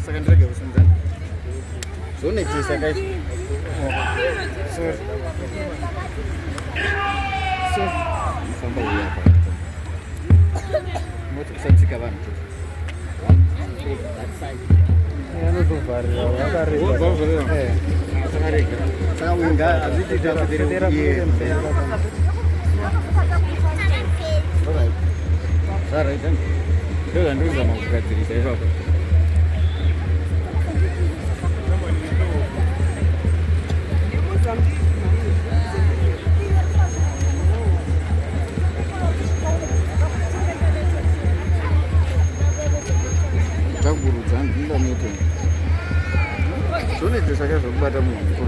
Secondary ke usunza. So ne tsa guys. So mfamba hapa. Moto kusatika bana. Ano to fare? Agare. Saka winga aziti tsa tera Sara itan. Ndio ndio zama kukatirisa hizo. Guru zangu ndio mito. Sone tusaka kubata Mungu.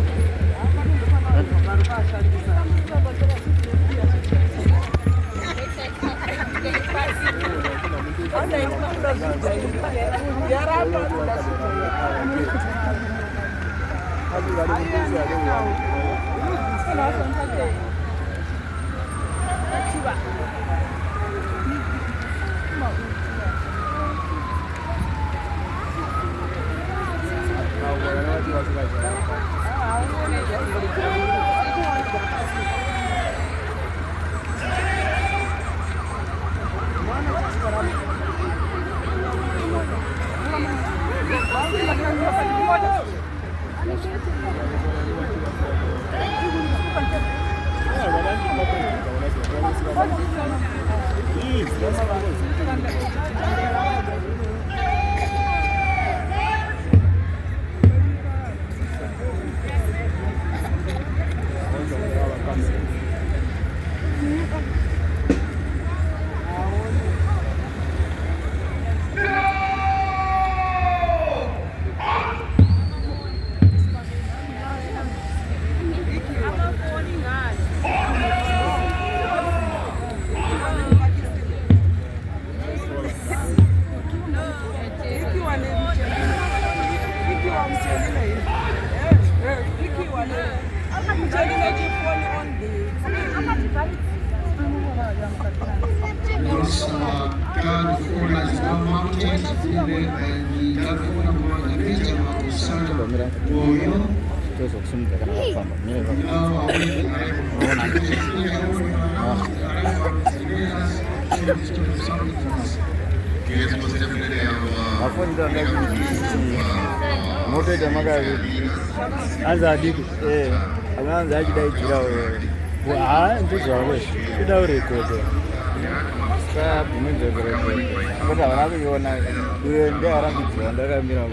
Moto da magari anza diku anaanza ajidai kirao ndio zawe kidaure kote sababu mwenye gere kwa wanaona ndio arambi ndio mira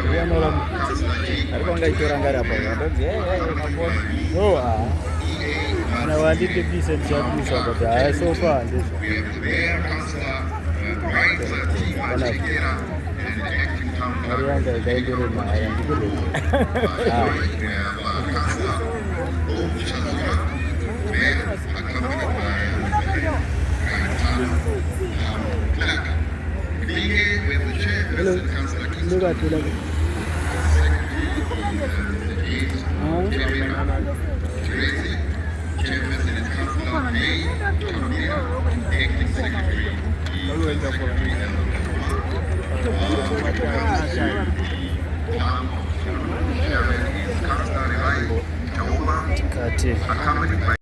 ndio nora alikuwa ngaitora ngara hapo ndio na walite pisa chapu sababu so far ndio Marianga gaidere na ayandikule. Hello. Look at you. Kati